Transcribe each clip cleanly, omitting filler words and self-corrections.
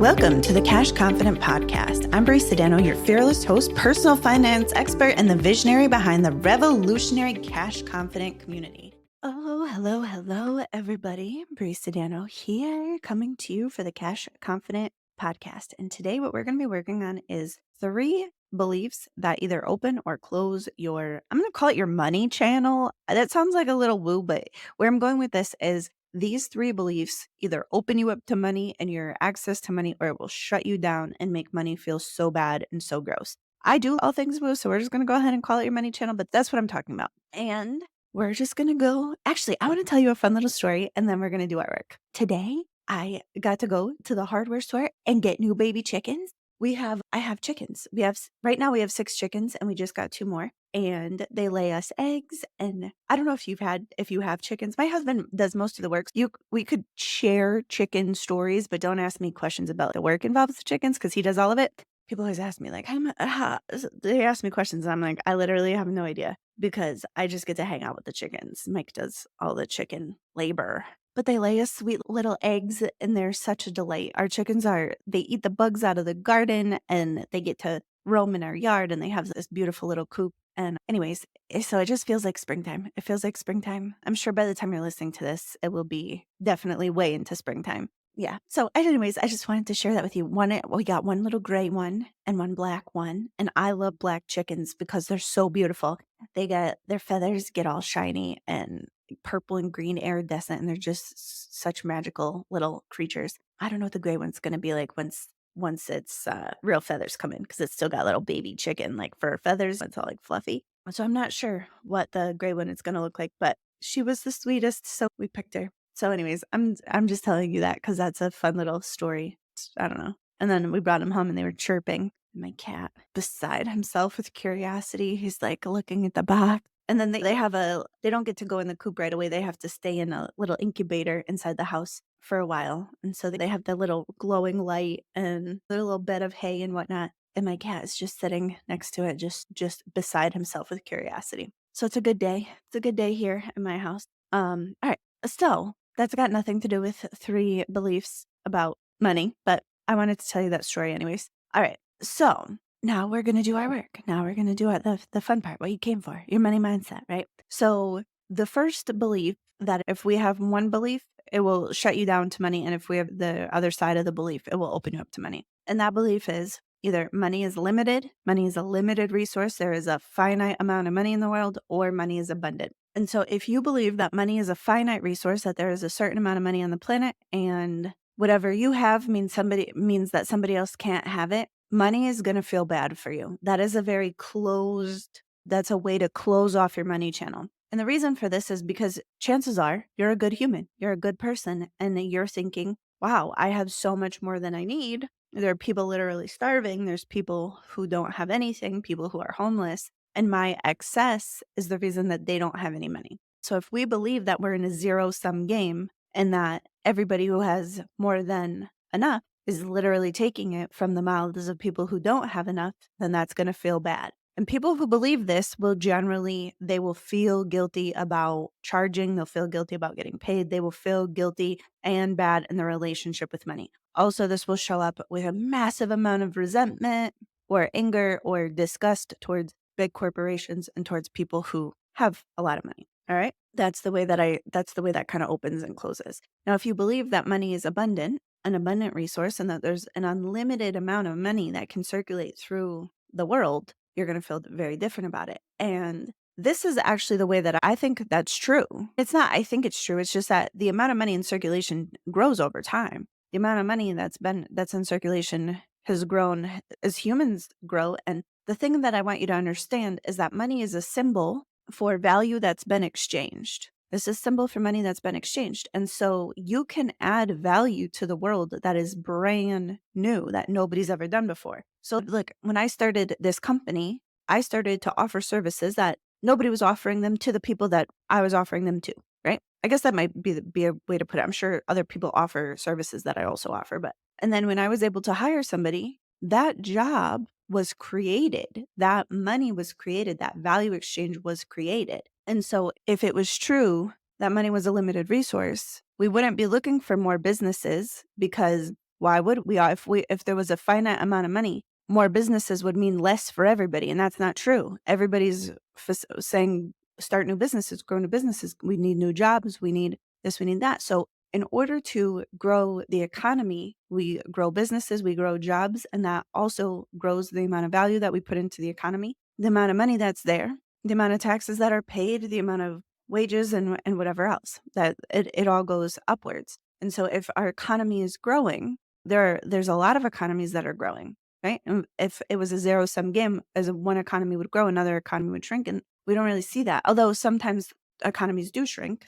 Welcome to the Cash Confident Podcast. I'm BRIE, your fearless host, personal finance expert, and the visionary behind the revolutionary Cash Confident community. Oh, hello, everybody. BRIE here, coming to you for the Cash Confident Podcast. And today, what we're going to be working on is 3 beliefs that either open or close your, I'm going to call it your money channel. That sounds like a little woo, but where I'm going with this is these 3 beliefs either open you up to money and your access to money, or it will shut you down and make money feel so bad and so gross. I do all things woo, so we're just going to go ahead and call it your money channel, but that's what I'm talking about. And we're just going to go. Actually, I want to tell you a fun little story, and then we're going to do our work. Today, I got to go to the hardware store and get new baby chickens. I have chickens. Right now we have 6 chickens, and we just got 2 more. And they lay us eggs. And I don't know if you have chickens. My husband does most of the work. We could share chicken stories, but don't ask me questions about the work involved with the chickens because he does all of it. People always ask me like, they ask me questions. And I'm like, I literally have no idea because I just get to hang out with the chickens. Mike does all the chicken labor. But they lay us sweet little eggs, and they're such a delight. Our chickens they eat the bugs out of the garden, and they get to roam in our yard, and they have this beautiful little coop. And anyways, so it just feels like springtime. It feels like springtime. I'm sure by the time you're listening to this, it will be definitely way into springtime. Yeah. So anyways, I just wanted to share that with you. We got 1 little gray one and 1 black one. And I love black chickens because they're so beautiful. Their feathers get all shiny and purple and green iridescent, and they're just such magical little creatures. I don't know what the gray one's going to be like once its real feathers come in, because it's still got little baby chicken like fur feathers. It's all like fluffy. So I'm not sure what the gray one is going to look like, but she was the sweetest, so we picked her. So anyways, I'm just telling you that because that's a fun little story. I don't know. And then we brought him home and they were chirping. My cat, beside himself with curiosity, he's like looking at the box. And then they don't get to go in the coop right away. They have to stay in a little incubator inside the house for a while. And so they have the little glowing light and their little bed of hay and whatnot. And my cat is just sitting next to it, just beside himself with curiosity. So it's a good day. It's a good day here in my house. All right. So that's got nothing to do with 3 beliefs about money, but I wanted to tell you that story anyways. All right. So now we're going to do our work. Now we're going to do the fun part, what you came for, your money mindset, right? So the first belief, that if we have 1 belief, it will shut you down to money. And if we have the other side of the belief, it will open you up to money. And that belief is either money is limited, money is a limited resource, there is a finite amount of money in the world, or money is abundant. And so if you believe that money is a finite resource, that there is a certain amount of money on the planet, and whatever you have means that somebody else can't have it, money is going to feel bad for you. That is that's a way to close off your money channel. And the reason for this is because chances are you're a good human, you're a good person, and you're thinking, wow, I have so much more than I need. There are people literally starving. There's people who don't have anything, people who are homeless. And my excess is the reason that they don't have any money. So if we believe that we're in a zero-sum game and that everybody who has more than enough is literally taking it from the mouths of people who don't have enough, then that's going to feel bad. And people who believe this they will feel guilty about charging. They'll feel guilty about getting paid. They will feel guilty and bad in their relationship with money. Also, this will show up with a massive amount of resentment or anger or disgust towards big corporations and towards people who have a lot of money. All right. That's the way that kind of opens and closes. Now, if you believe that money is an abundant resource, and that there's an unlimited amount of money that can circulate through the world, you're going to feel very different about it. And this is actually the way that I think that's true. It's not, I think it's true. It's just that the amount of money in circulation grows over time. The amount of money that's in circulation has grown as humans grow. And the thing that I want you to understand is that money is a symbol for value that's been exchanged. This is a symbol for money that's been exchanged. And so you can add value to the world that is brand new, that nobody's ever done before. So look, when I started this company, I started to offer services that nobody was offering them to the people that I was offering them to, right? I guess that might be a way to put it. I'm sure other people offer services that I also offer. And then when I was able to hire somebody, that job was created, that money was created, that value exchange was created. And so if it was true that money was a limited resource, we wouldn't be looking for more businesses because Why would we? If there was a finite amount of money, more businesses would mean less for everybody, and that's not true. Everybody's saying start new businesses, grow new businesses. We need new jobs. We need this. We need that. So in order to grow the economy, we grow businesses, we grow jobs, and that also grows the amount of value that we put into the economy, the amount of money that's there, the amount of taxes that are paid, the amount of wages and whatever else, that it all goes upwards. And so if our economy is growing, there's a lot of economies that are growing, right? And if it was a zero-sum game, as one economy would grow, another economy would shrink, and we don't really see that. Although sometimes economies do shrink,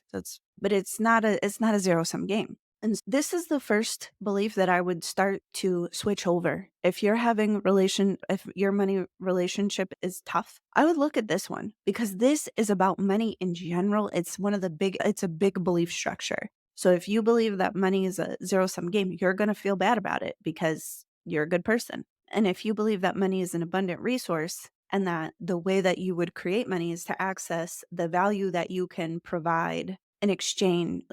but it's not a zero-sum game. And this is the first belief that I would start to switch over. If your money relationship is tough, I would look at this one, because this is about money in general. It's a big belief structure. So if you believe that money is a zero-sum game, you're going to feel bad about it because you're a good person. And if you believe that money is an abundant resource, and that the way that you would create money is to access the value that you can provide in exchange.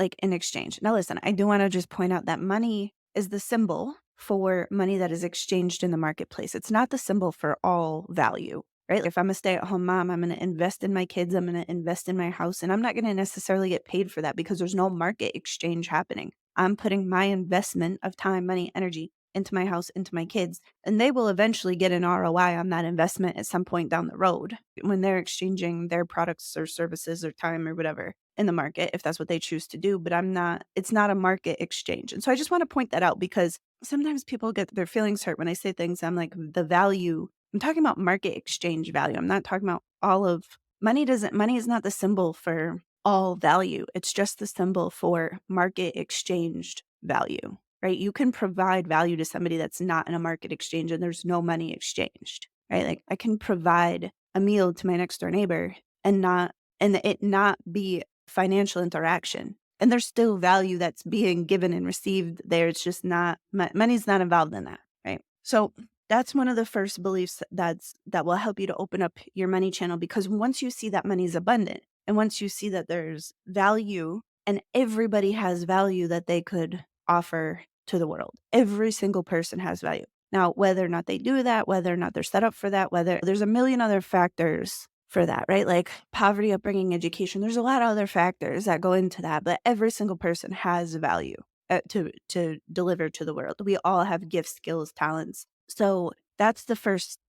Now, listen, I do want to just point out that money is the symbol for money that is exchanged in the marketplace. It's not the symbol for all value, right? If I'm a stay-at-home mom, I'm going to invest in my kids, I'm going to invest in my house, and I'm not going to necessarily get paid for that because there's no market exchange happening. I'm putting my investment of time, money, energy into my house, into my kids, and they will eventually get an ROI on that investment at some point down the road when they're exchanging their products or services or time or whatever in the market, if that's what they choose to do. But it's not a market exchange. And so I just want to point that out, because sometimes people get their feelings hurt when I say things. I'm like, the value, I'm talking about market exchange value. I'm not talking about money is not the symbol for all value. It's just the symbol for market exchanged value. Right? You can provide value to somebody that's not in a market exchange and there's no money exchanged, right? Like, I can provide a meal to my next door neighbor and it not be financial interaction. And there's still value that's being given and received there. It's just not, money's not involved in that, right? So that's one of the first beliefs that will help you to open up your money channel, because once you see that money is abundant, and once you see that there's value and everybody has value that they could offer to the world. Every single person has value. Now, whether or not they do that, whether or not they're set up for that, whether there's a million other factors for that, right? Like poverty, upbringing, education. There's a lot of other factors that go into that, but every single person has value to deliver to the world. We all have gifts, skills, talents. So that's the first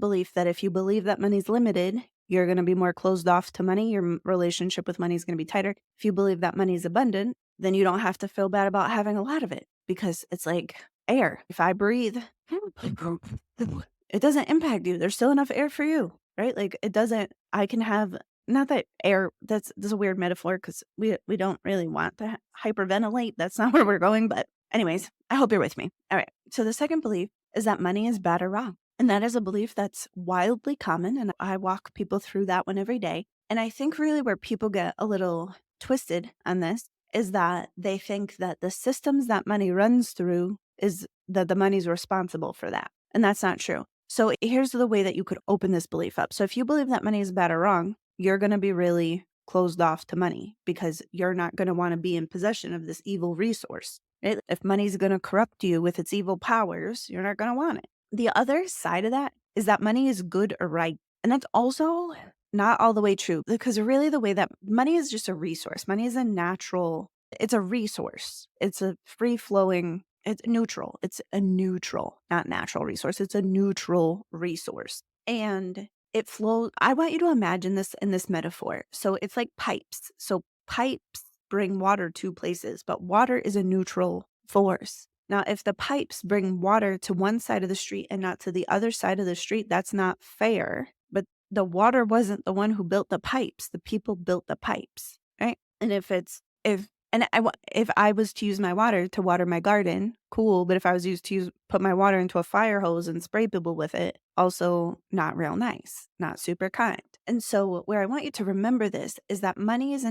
belief, that if you believe that money's limited, you're going to be more closed off to money. Your relationship with money is going to be tighter. If you believe that money is abundant, then you don't have to feel bad about having a lot of it, because it's like air. If I breathe, it doesn't impact you. There's still enough air for you, right? Like, it doesn't, I can have, not that air, that's a weird metaphor, because we don't really want to hyperventilate. That's not where we're going. But anyways, I hope you're with me. All right. So the second belief is that money is bad or wrong. And that is a belief that's wildly common. And I walk people through that one every day. And I think really where people get a little twisted on this is that they think that the systems that money runs through is that the money's responsible for that. And that's not true. So here's the way that you could open this belief up. So if you believe that money is bad or wrong, you're going to be really closed off to money, because you're not going to want to be in possession of this evil resource. Right? If money's going to corrupt you with its evil powers, you're not going to want it. The other side of that is that money is good or right. And that's also not all the way true, because really the way that money is just a resource. Money is it's a resource. It's a free-flowing, it's neutral. It's a neutral, not natural resource. It's a neutral resource. And it flows. I want you to imagine this in this metaphor. So it's like pipes. So pipes bring water to places, but water is a neutral force. Now, if the pipes bring water to one side of the street and not to the other side of the street, that's not fair. But the water wasn't the one who built the pipes. The people built the pipes, right? And if I was to use my water to water my garden, cool. But if I was put my water into a fire hose and spray people with it, also not real nice, not super kind. And so where I want you to remember this is that money is a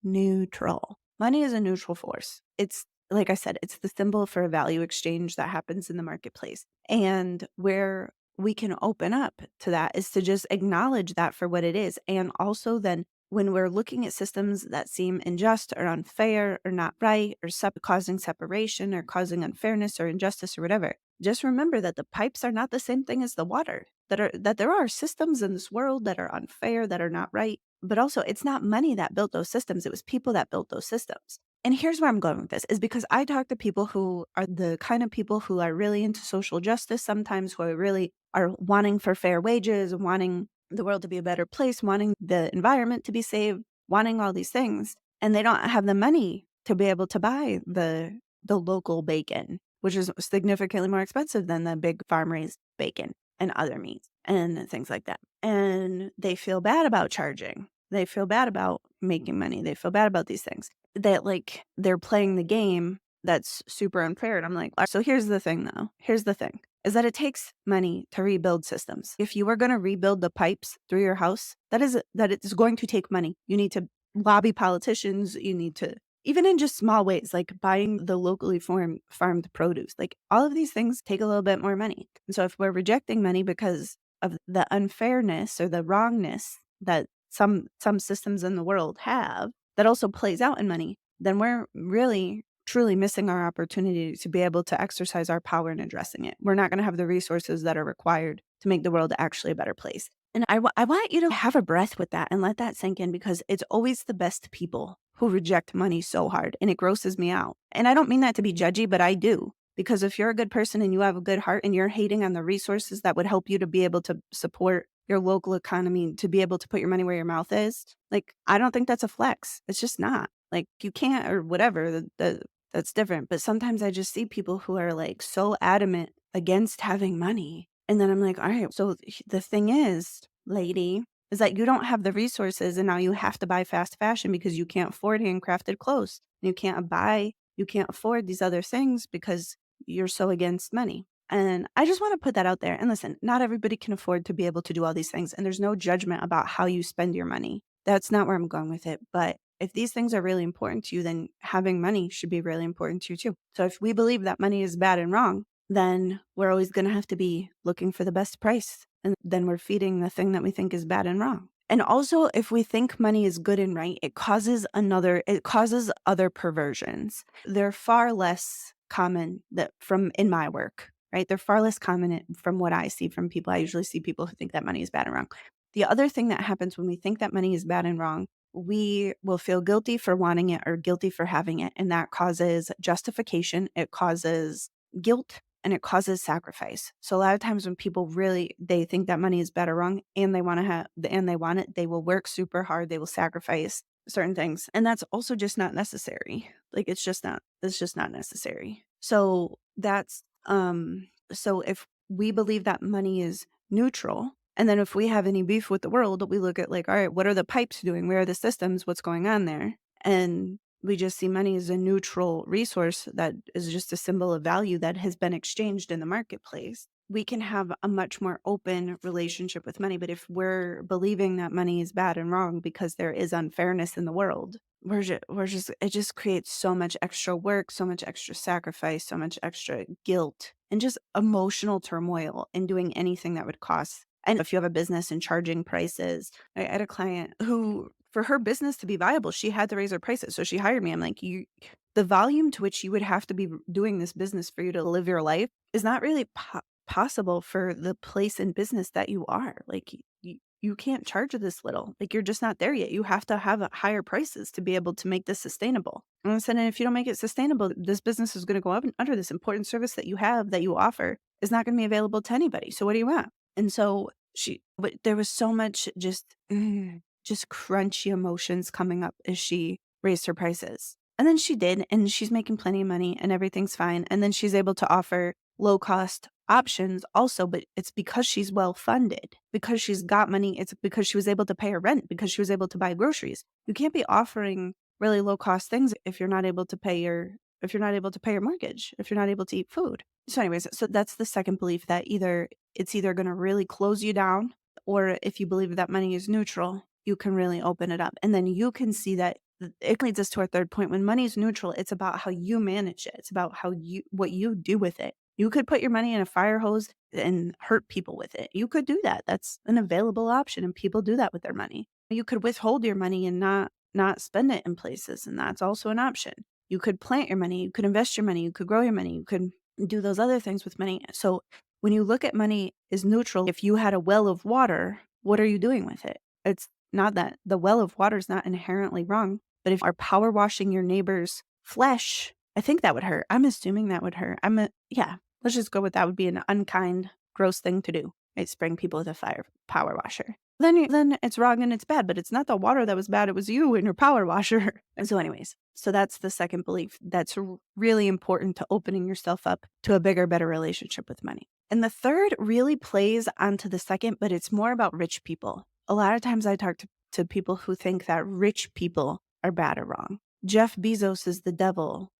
neutral. Money is a neutral force. It's, like I said, it's the symbol for a value exchange that happens in the marketplace. And where we can open up to that is to just acknowledge that for what it is. And also then when we're looking at systems that seem unjust or unfair or not right or causing separation or causing unfairness or injustice or whatever, just remember that the pipes are not the same thing as the water. That there are systems in this world that are unfair, that are not right. But also, it's not money that built those systems. It was people that built those systems. And here's where I'm going with this is because I talk to people who are the kind of people who are really into social justice sometimes, who are really are wanting for fair wages, wanting the world to be a better place, wanting the environment to be saved, wanting all these things. And they don't have the money to be able to buy the local bacon, which is significantly more expensive than the big farm raised bacon and other meats and things like that. And they feel bad about charging. They feel bad about making money. They feel bad about these things that like they're playing the game that's super unfair. And I'm like, so here's the thing though. Here's the thing is that it takes money to rebuild systems. If you are going to rebuild the pipes through your house, that it's going to take money. You need to lobby politicians. You need to, even in just small ways, like buying the locally farmed produce, like all of these things take a little bit more money. And so if we're rejecting money because of the unfairness or the wrongness that some systems in the world have, that also plays out in money, then we're really truly missing our opportunity to be able to exercise our power in addressing it. We're not going to have the resources that are required to make the world actually a better place. And I want you to have a breath with that and let that sink in, because it's always the best people who reject money so hard, and it grosses me out. And I don't mean that to be judgy, but I do. Because if you're a good person and you have a good heart and you're hating on the resources that would help you to be able to support your local economy, to be able to put your money where your mouth is, like, I don't think that's a flex. It's just not. Like, you can't, or whatever, that's different. But sometimes I just see people who are like so adamant against having money. And then I'm like, all right, so the thing is, lady, is that you don't have the resources and now you have to buy fast fashion because you can't afford handcrafted clothes. You can't afford these other things because you're so against money. And I just want to put that out there. And listen, not everybody can afford to be able to do all these things. And there's no judgment about how you spend your money. That's not where I'm going with it. But if these things are really important to you, then having money should be really important to you too. So if we believe that money is bad and wrong, then we're always going to have to be looking for the best price. And then we're feeding the thing that we think is bad and wrong. And also, if we think money is good and right, it causes other perversions. They're far less common from in my work, right? They're far less common from what I see from people. I usually see people who think that money is bad and wrong. The other thing that happens when we think that money is bad and wrong, we will feel guilty for wanting it or guilty for having it. And that causes justification. It causes guilt, and it causes sacrifice. So a lot of times when people really, they think that money is bad or wrong and they want it, they will work super hard. They will sacrifice certain things. And that's also just not necessary. Like it's just not necessary. So so if we believe that money is neutral, and then if we have any beef with the world, we look at like, all right, what are the pipes doing? Where are the systems? What's going on there? And we just see money as a neutral resource that is just a symbol of value that has been exchanged in the marketplace. We can have a much more open relationship with money. But if we're believing that money is bad and wrong because there is unfairness in the world, it just creates so much extra work, so much extra sacrifice, so much extra guilt, and just emotional turmoil in doing anything that would cost. And if you have a business and charging prices, I had a client who, for her business to be viable, she had to raise her prices. So she hired me. I'm like, the volume to which you would have to be doing this business for you to live your life is not really possible for the place in business that you are. Like you can't charge this little. Like you're just not there yet. You have to have higher prices to be able to make this sustainable. And I said, and if you don't make it sustainable, this business is going to go up and under. This important service that you have, that you offer, is not going to be available to anybody. So what do you want? And so but there was so much just crunchy emotions coming up as she raised her prices. And then she did, and she's making plenty of money and everything's fine. And then she's able to offer low cost options also, but it's because she's well funded, because she's got money. It's because she was able to pay her rent, because she was able to buy groceries. You can't be offering really low cost things if you're not able to pay your mortgage, if you're not able to eat food. So anyways, so that's the second belief, that it's either going to really close you down, or if you believe that money is neutral, you can really open it up. And then you can see that it leads us to our third point. When money is neutral, it's about how you manage it. It's about what you do with it. You could put your money in a fire hose and hurt people with it. You could do that. That's an available option, and people do that with their money. You could withhold your money and not spend it in places, and that's also an option. You could plant your money, you could invest your money, you could grow your money, you could do those other things with money. So when you look at money as neutral, if you had a well of water, what are you doing with it? It's not that the well of water is not inherently wrong, but if you are power washing your neighbor's flesh, I think that would hurt. I'm assuming that would hurt. Yeah, let's just go with that would be an unkind, gross thing to do. Right? Spraying people with a fire power washer. Then it's wrong and it's bad, but it's not the water that was bad. It was you and your power washer. And so anyways, so that's the second belief that's really important to opening yourself up to a bigger, better relationship with money. And the third really plays onto the second, but it's more about rich people. A lot of times I talk to people who think that rich people are bad or wrong. Jeff Bezos is the devil.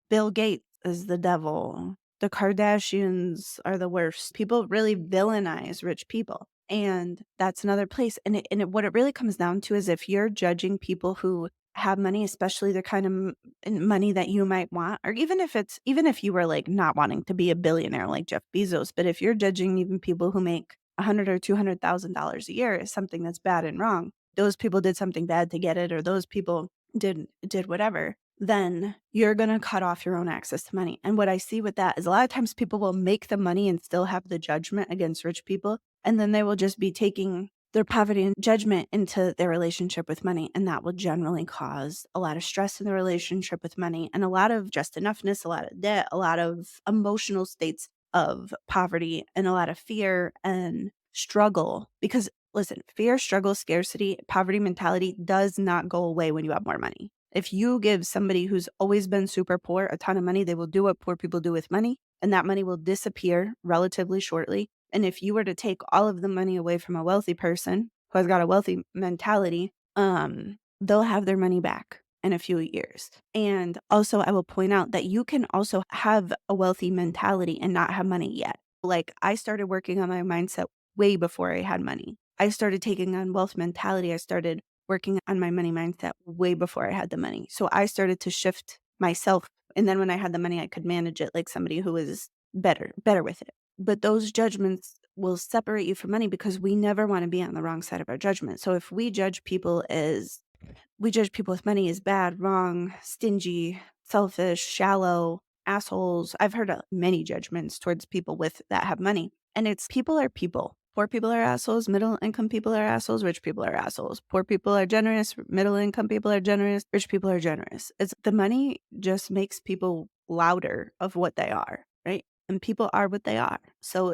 Bill Gates is the devil. The Kardashians are the worst. People really villainize rich people. And that's another place. What it really comes down to is if you're judging people who have money, especially the kind of money that you might want, or even if you were like not wanting to be a billionaire like Jeff Bezos, but if you're judging even people who make $100,000 or $200,000 a year as something that's bad and wrong, those people did something bad to get it, or those people did whatever, then you're going to cut off your own access to money. And what I see with that is a lot of times people will make the money and still have the judgment against rich people. And then they will just be taking their poverty and judgment into their relationship with money. And that will generally cause a lot of stress in the relationship with money and a lot of just enoughness, a lot of debt, a lot of emotional states of poverty, and a lot of fear and struggle. Because listen, fear, struggle, scarcity, poverty mentality does not go away when you have more money. If you give somebody who's always been super poor a ton of money, they will do what poor people do with money, and that money will disappear relatively shortly. And if you were to take all of the money away from a wealthy person who has got a wealthy mentality, they'll have their money back in a few years. And also, I will point out that you can also have a wealthy mentality and not have money yet. Like, I started working on my mindset way before I had money. I started taking on wealth mentality. I started working on my money mindset way before I had the money. So I started to shift myself. And then when I had the money, I could manage it like somebody who was better with it. But those judgments will separate you from money because we never want to be on the wrong side of our judgment. So if we judge people with money as bad, wrong, stingy, selfish, shallow, assholes. I've heard many judgments towards people that have money. And it's people are people. Poor people are assholes. Middle income people are assholes. Rich people are assholes. Poor people are generous. Middle income people are generous. Rich people are generous. It's the money just makes people louder of what they are, right? And people are what they are. So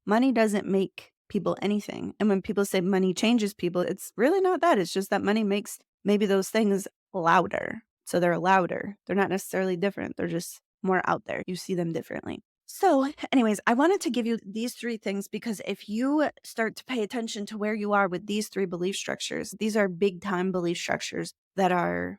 money doesn't make people anything. And when people say money changes people, it's really not that. It's just that money makes maybe those things louder. So they're louder. They're not necessarily different. They're just more out there. You see them differently. So anyways, I wanted to give you these three things because if you start to pay attention to where you are with these three belief structures, these are big time belief structures that are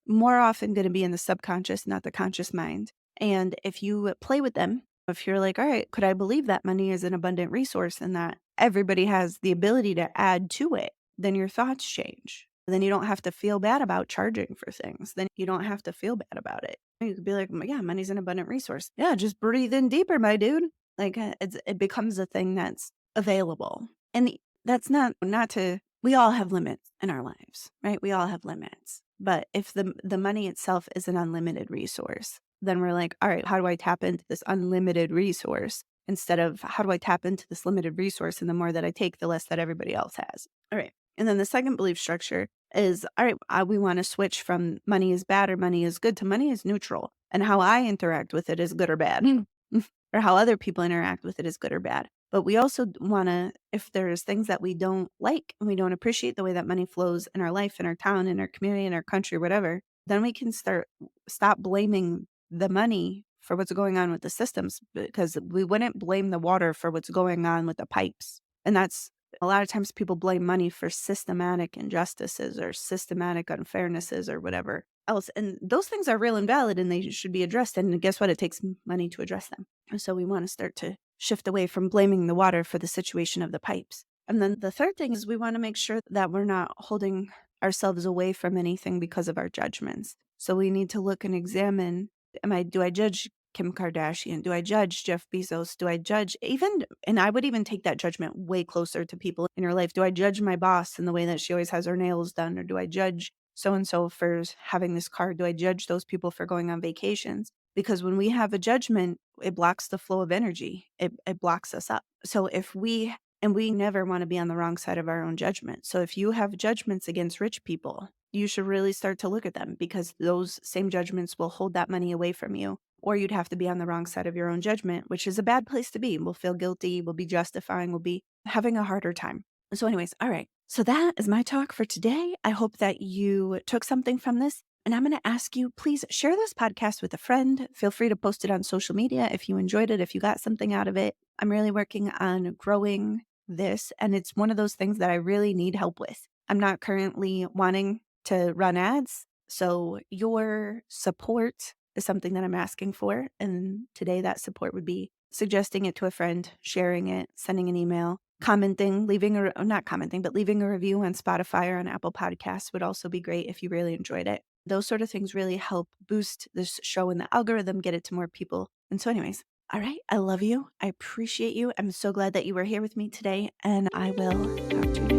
more often going to be in the subconscious, not the conscious mind. And if you play with them, if you're like, all right, could I believe that money is an abundant resource and that everybody has the ability to add to it, then your thoughts change. Then you don't have to feel bad about charging for things. Then you don't have to feel bad about it. You could be like, yeah, money's an abundant resource. Yeah, just breathe in deeper, my dude. Like it becomes a thing that's available. And that's not to, we all have limits in our lives, right? We all have limits. But if the money itself is an unlimited resource, then we're like, all right, how do I tap into this unlimited resource instead of how do I tap into this limited resource? And the more that I take, the less that everybody else has. All right. And then the second belief structure is, all right, we want to switch from money is bad or money is good to money is neutral. And how I interact with it is good or bad, or how other people interact with it is good or bad. But we also want to, if there's things that we don't like and we don't appreciate the way that money flows in our life, in our town, in our community, in our country, whatever, then we can stop blaming the money for what's going on with the systems, because we wouldn't blame the water for what's going on with the pipes. And that's a lot of times people blame money for systematic injustices or systematic unfairnesses or whatever else. And those things are real and valid and they should be addressed. And guess what? It takes money to address them. And so we want to start to shift away from blaming the water for the situation of the pipes. And then the third thing is we want to make sure that we're not holding ourselves away from anything because of our judgments. So we need to look and examine, do I judge Kim Kardashian? Do I judge Jeff Bezos? Do I judge even, and I would even take that judgment way closer to people in your life. Do I judge my boss in the way that she always has her nails done? Or do I judge so-and-so for having this car? Do I judge those people for going on vacations? Because when we have a judgment, it blocks the flow of energy. It blocks us up. So if we, and we never want to be on the wrong side of our own judgment. So if you have judgments against rich people, you should really start to look at them, because those same judgments will hold that money away from you. Or you'd have to be on the wrong side of your own judgment, which is a bad place to be. We'll feel guilty, we'll be justifying, we'll be having a harder time. So anyways, all right. So that is my talk for today. I hope that you took something from this. And I'm going to ask you, please share this podcast with a friend. Feel free to post it on social media if you enjoyed it, if you got something out of it. I'm really working on growing this, and it's one of those things that I really need help with. I'm not currently wanting to run ads, so your support is something that I'm asking for. And today that support would be suggesting it to a friend, sharing it, sending an email, commenting, not commenting, but leaving a review on Spotify or on Apple Podcasts would also be great if you really enjoyed it. Those sort of things really help boost this show in the algorithm, get it to more people. And so anyways, all right, I love you. I appreciate you. I'm so glad that you were here with me today, and I will talk to you next time.